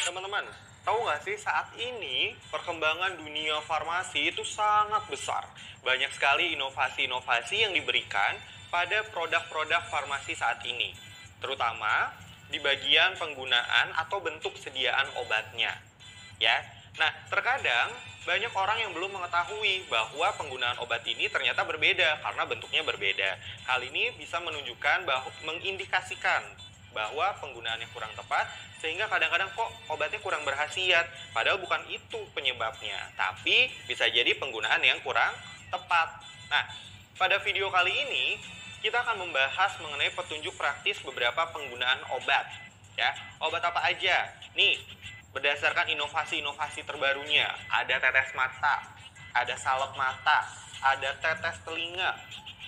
Teman-teman, tahu nggak sih saat ini perkembangan dunia farmasi itu sangat besar. Banyak sekali inovasi-inovasi yang diberikan pada produk-produk farmasi saat ini. Terutama di bagian penggunaan atau bentuk sediaan obatnya. Ya. Nah, terkadang banyak orang yang belum mengetahui bahwa penggunaan obat ini ternyata berbeda karena bentuknya berbeda. Hal ini bisa menunjukkan bahwa mengindikasikan bahwa penggunaannya kurang tepat sehingga kadang-kadang kok obatnya kurang berkhasiat, padahal bukan itu penyebabnya, tapi bisa jadi penggunaan yang kurang tepat. Nah, pada video kali ini kita akan membahas mengenai petunjuk praktis beberapa penggunaan obat. Ya, obat apa aja? Nih, berdasarkan inovasi-inovasi terbarunya, ada tetes mata, ada salep mata, ada tetes telinga,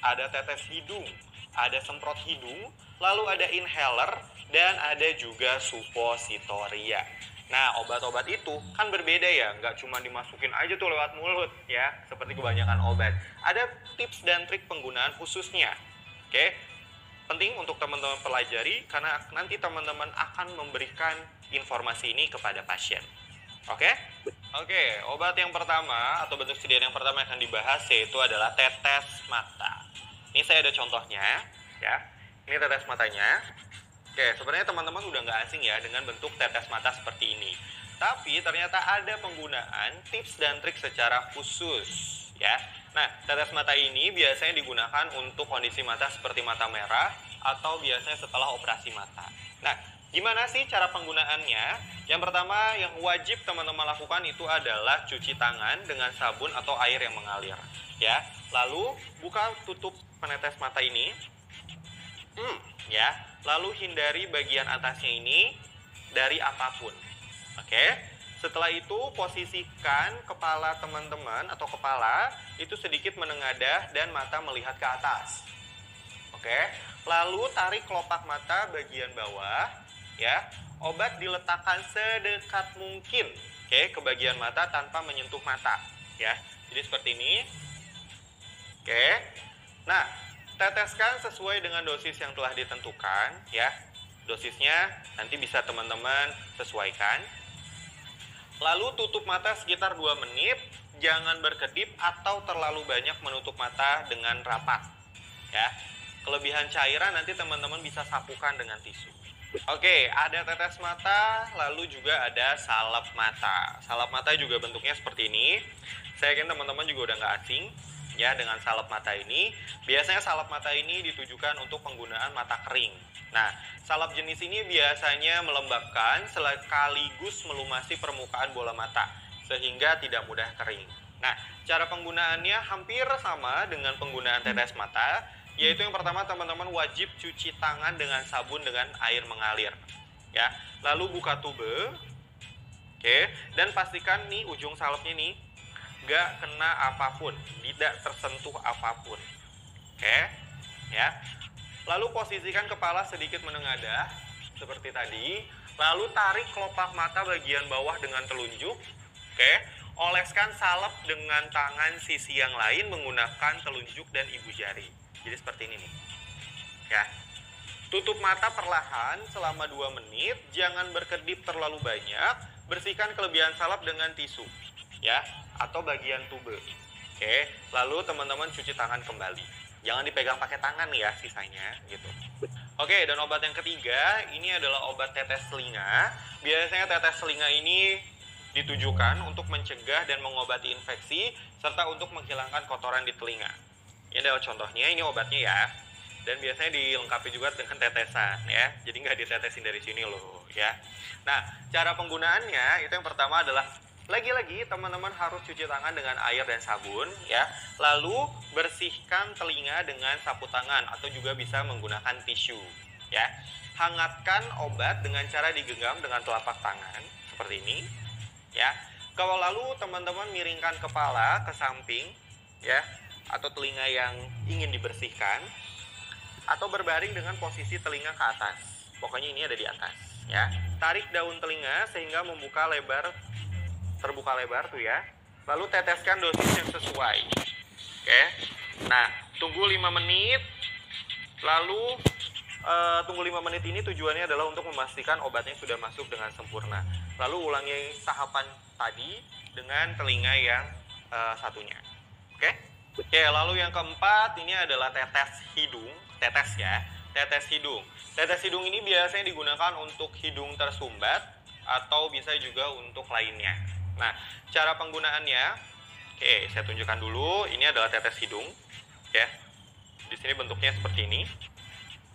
ada tetes hidung, ada semprot hidung, lalu ada inhaler, dan ada juga supositoria. Nah, obat-obat itu kan berbeda ya, nggak cuma dimasukin aja tuh lewat mulut ya, seperti kebanyakan obat. Ada tips dan trik penggunaan khususnya. Oke, penting untuk teman-teman pelajari karena nanti teman-teman akan memberikan informasi ini kepada pasien. Oke? Oke, obat yang pertama atau bentuk sediaan yang pertama yang akan dibahas yaitu adalah tetes mata. Ini saya ada contohnya, ya. Ini tetes matanya. Oke, sebenarnya teman-teman udah nggak asing ya dengan bentuk tetes mata seperti ini. Tapi ternyata ada penggunaan tips dan trik secara khusus, ya. Nah, tetes mata ini biasanya digunakan untuk kondisi mata seperti mata merah atau biasanya setelah operasi mata. Nah, gimana sih cara penggunaannya? Yang pertama yang wajib teman-teman lakukan itu adalah cuci tangan dengan sabun atau air yang mengalir, ya. Lalu buka tutup penetes mata ini, ya. Lalu hindari bagian atasnya ini dari apapun. Oke. Setelah itu posisikan kepala teman-teman atau kepala itu sedikit menengadah dan mata melihat ke atas. Oke. Lalu tarik kelopak mata bagian bawah, ya. Obat diletakkan sedekat mungkin, oke, ke bagian mata tanpa menyentuh mata, ya. Jadi seperti ini. Oke. Nah, teteskan sesuai dengan dosis yang telah ditentukan, ya. Dosisnya nanti bisa teman-teman sesuaikan. Lalu tutup mata sekitar 2 menit, jangan berkedip atau terlalu banyak menutup mata dengan rapat, ya. Kelebihan cairan nanti teman-teman bisa sapukan dengan tisu. Oke, ada tetes mata, lalu juga ada salep mata. Salep mata juga bentuknya seperti ini. Saya yakin teman-teman juga udah nggak asing ya dengan salep mata ini. Biasanya salep mata ini ditujukan untuk penggunaan mata kering. Nah, salep jenis ini biasanya melembabkan sekaligus melumasi permukaan bola mata sehingga tidak mudah kering. Nah, cara penggunaannya hampir sama dengan penggunaan tetes mata, yaitu yang pertama teman-teman wajib cuci tangan dengan sabun dengan air mengalir, ya. Lalu buka tube, oke, dan pastikan nih ujung salepnya nih nggak kena apapun, tidak tersentuh apapun, oke, ya. Lalu posisikan kepala sedikit menengadah seperti tadi, lalu tarik kelopak mata bagian bawah dengan telunjuk, oke. Oleskan salep dengan tangan sisi yang lain menggunakan telunjuk dan ibu jari. Jadi seperti ini nih, ya. Tutup mata perlahan selama 2 menit, jangan berkedip terlalu banyak, bersihkan kelebihan salep dengan tisu, ya, atau bagian tube. Oke, lalu teman-teman cuci tangan kembali. Jangan dipegang pakai tangan ya sisanya, gitu. Oke, dan obat yang ketiga, ini adalah obat tetes telinga. Biasanya tetes telinga ini ditujukan untuk mencegah dan mengobati infeksi, serta untuk menghilangkan kotoran di telinga. Ini adalah contohnya, ini obatnya ya. Dan biasanya dilengkapi juga dengan tetesan ya. Jadi nggak ditetesin dari sini loh ya. Nah, cara penggunaannya itu yang pertama adalah lagi-lagi teman-teman harus cuci tangan dengan air dan sabun ya. Lalu bersihkan telinga dengan sapu tangan atau juga bisa menggunakan tisu ya. Hangatkan obat dengan cara digenggam dengan telapak tangan seperti ini ya. Kalau lalu teman-teman miringkan kepala ke samping ya, atau telinga yang ingin dibersihkan, atau berbaring dengan posisi telinga ke atas. Pokoknya ini ada di atas, ya. Tarik daun telinga sehingga terbuka lebar tuh ya. Lalu teteskan dosis yang sesuai. Oke. Nah, tunggu 5 menit. Lalu Tunggu 5 menit ini tujuannya adalah untuk memastikan obatnya sudah masuk dengan sempurna. Lalu ulangi tahapan tadi dengan telinga yang satunya. Oke? Oke, lalu yang keempat ini adalah tetes hidung. Tetes ya, tetes hidung. Tetes hidung ini biasanya digunakan untuk hidung tersumbat atau bisa juga untuk lainnya. Nah, cara penggunaannya, oke, saya tunjukkan dulu. Ini adalah tetes hidung, ya. Di sini bentuknya seperti ini.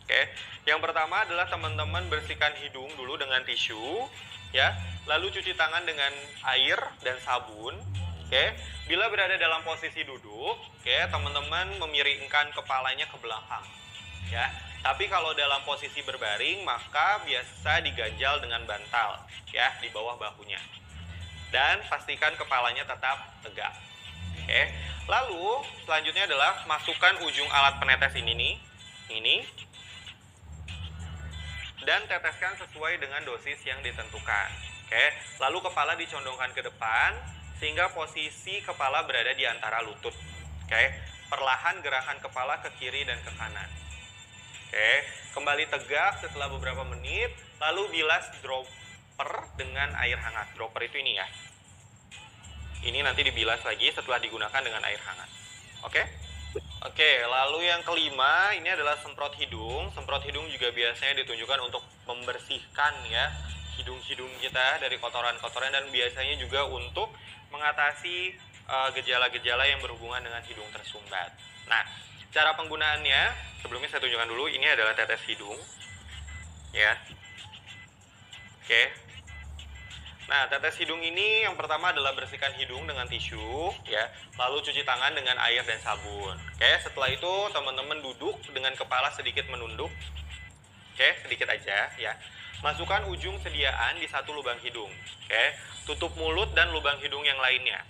Oke, yang pertama adalah teman-teman bersihkan hidung dulu dengan tisu, ya. Lalu cuci tangan dengan air dan sabun. Oke, bila berada dalam posisi duduk, oke, teman-teman memiringkan kepalanya ke belakang, ya. Tapi kalau dalam posisi berbaring, maka biasa diganjal dengan bantal, ya, di bawah bahunya. Dan pastikan kepalanya tetap tegak. Oke, lalu selanjutnya adalah masukkan ujung alat penetes ini nih, ini. Dan teteskan sesuai dengan dosis yang ditentukan. Oke, lalu kepala dicondongkan ke depan sehingga posisi kepala berada di antara lutut. Oke, perlahan gerakan kepala ke kiri dan ke kanan. Oke, kembali tegak setelah beberapa menit, lalu bilas dropper dengan air hangat. Dropper itu ini ya. Ini nanti dibilas lagi setelah digunakan dengan air hangat. Oke? Oke, lalu yang kelima ini adalah semprot hidung. Semprot hidung juga biasanya ditunjukkan untuk membersihkan ya hidung-hidung kita dari kotoran-kotoran dan biasanya juga untuk mengatasi gejala-gejala yang berhubungan dengan hidung tersumbat. Nah, cara penggunaannya sebelumnya saya tunjukkan dulu. Ini adalah tetes hidung, ya. Oke. Nah, tetes hidung ini yang pertama adalah bersihkan hidung dengan tisu, ya. Lalu cuci tangan dengan air dan sabun. Oke, setelah itu teman-teman duduk dengan kepala sedikit menunduk. Oke, sedikit aja, ya. Masukkan ujung sediaan di satu lubang hidung. Oke, tutup mulut dan lubang hidung yang lainnya.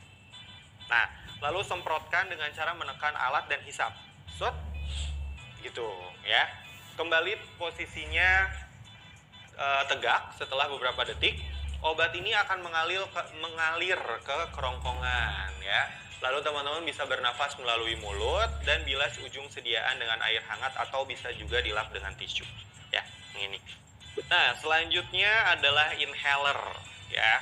Nah, lalu semprotkan dengan cara menekan alat dan hisap. Set, gitu, ya. Kembali posisinya tegak setelah beberapa detik. Obat ini akan mengalir ke kerongkongan ya. Lalu teman-teman bisa bernafas melalui mulut dan bilas ujung sediaan dengan air hangat atau bisa juga dilap dengan tisu. Ya, ini. Nah, selanjutnya adalah inhaler ya.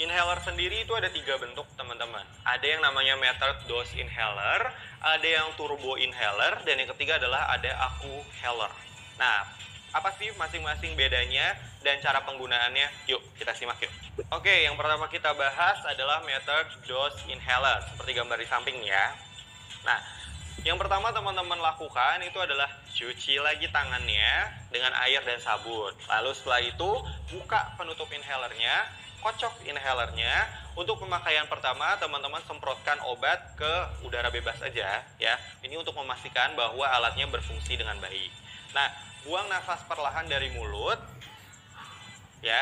Inhaler sendiri itu ada 3 bentuk teman-teman. Ada yang namanya metered dose inhaler, ada yang turbo inhaler, dan yang ketiga adalah ada AccuHaler. Nah, apa sih masing-masing bedanya dan cara penggunaannya? Yuk, kita simak yuk. Oke, yang pertama kita bahas adalah metered dose inhaler, seperti gambar di samping ya. Nah, yang pertama teman-teman lakukan itu adalah cuci lagi tangannya dengan air dan sabun. Lalu setelah itu, buka penutup inhalernya, kocok inhalernya. Untuk pemakaian pertama, teman-teman semprotkan obat ke udara bebas aja ya. Ini untuk memastikan bahwa alatnya berfungsi dengan baik. Nah, buang nafas perlahan dari mulut, ya.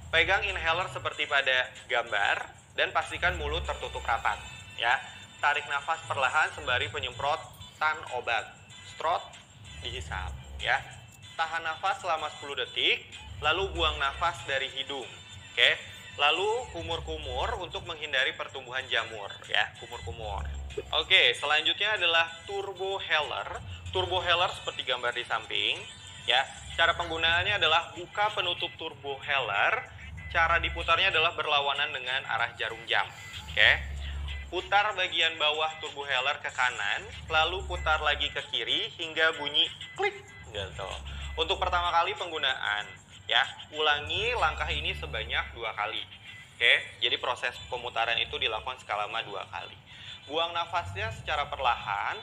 Pegang inhaler seperti pada gambar dan pastikan mulut tertutup rapat, ya. Tarik nafas perlahan sembari penyemprotan obat. Strot, dihisap, ya. Tahan nafas selama 10 detik, lalu buang nafas dari hidung, oke. Lalu kumur-kumur untuk menghindari pertumbuhan jamur, ya. Kumur-kumur. Oke, selanjutnya adalah AccuHaler. AccuHaler seperti gambar di samping, ya. Cara penggunaannya adalah buka penutup AccuHaler. Cara diputarnya adalah berlawanan dengan arah jarum jam. Oke. Putar bagian bawah AccuHaler ke kanan, lalu putar lagi ke kiri hingga bunyi klik gitu. Untuk pertama kali penggunaan, ya. Ulangi langkah ini sebanyak 2 kali. Oke. Jadi proses pemutaran itu dilakukan selama 2 kali. Buang nafasnya secara perlahan.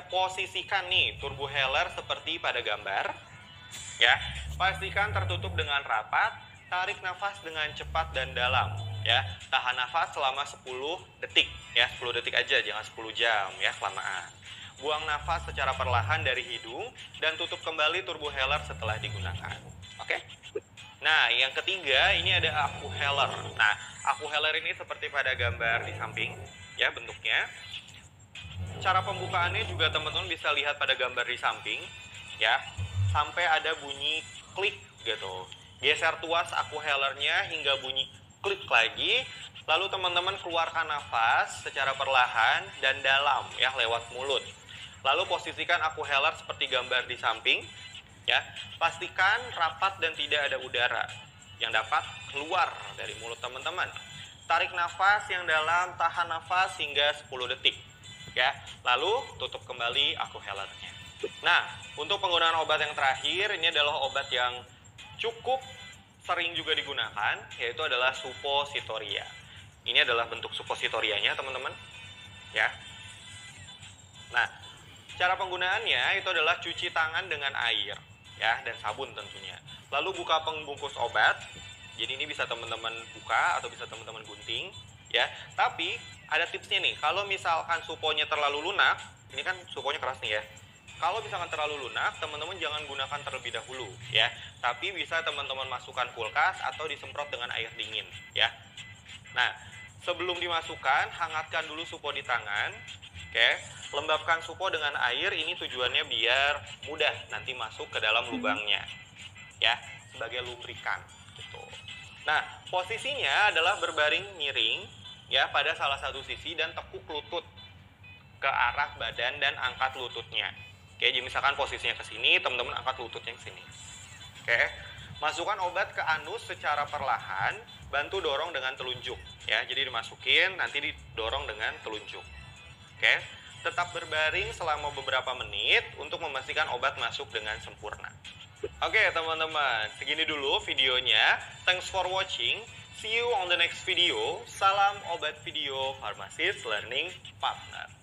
Posisikan nih AccuHaler seperti pada gambar, ya. Pastikan tertutup dengan rapat. Tarik nafas dengan cepat dan dalam, ya. Tahan nafas selama 10 detik, ya. 10 detik aja, jangan 10 jam, ya, kelamaan. Buang nafas secara perlahan dari hidung dan tutup kembali AccuHaler setelah digunakan. Oke. Nah, yang ketiga ini ada AccuHaler. Nah, AccuHaler ini seperti pada gambar di samping, ya, bentuknya. Cara pembukaannya juga teman-teman bisa lihat pada gambar di samping, ya. Sampai ada bunyi klik gitu. Geser tuas AccuHalernya hingga bunyi klik lagi. Lalu teman-teman keluarkan nafas secara perlahan dan dalam, ya, lewat mulut. Lalu posisikan AccuHaler seperti gambar di samping, Ya, pastikan rapat dan tidak ada udara yang dapat keluar dari mulut teman-teman. Tarik nafas yang dalam, tahan nafas hingga 10 detik. Ya, lalu tutup kembali akuhelernya. Nah, untuk penggunaan obat yang terakhir, ini adalah obat yang cukup sering juga digunakan, yaitu adalah suppositoria. Ini adalah bentuk suppositorianya, teman-teman. Ya. Nah, cara penggunaannya itu adalah cuci tangan dengan air, ya, dan sabun tentunya. Lalu buka pembungkus obat. Jadi ini bisa teman-teman buka atau bisa teman-teman gunting, ya. Tapi ada tipsnya nih. Kalau misalkan supponya terlalu lunak, ini kan supponya keras nih ya. Kalau misalkan terlalu lunak, teman-teman jangan gunakan terlebih dahulu, ya. Tapi bisa teman-teman masukkan kulkas atau disemprot dengan air dingin, ya. Nah, sebelum dimasukkan, hangatkan dulu suppo di tangan, oke. Lembabkan suppo dengan air, ini tujuannya biar mudah nanti masuk ke dalam lubangnya, ya, sebagai lubrikan, gitu. Nah, posisinya adalah berbaring miring, ya, pada salah satu sisi dan tekuk lutut ke arah badan dan angkat lututnya. Oke, jadi misalkan posisinya ke sini, teman-teman angkat lututnya ke sini. Oke, masukkan obat ke anus secara perlahan, bantu dorong dengan telunjuk. Ya, jadi dimasukin, nanti didorong dengan telunjuk. Oke, tetap berbaring selama beberapa menit untuk memastikan obat masuk dengan sempurna. Oke, teman-teman, segini dulu videonya. Thanks for watching. See you on the next video. Salam obat video Pharmacist Learning Partner.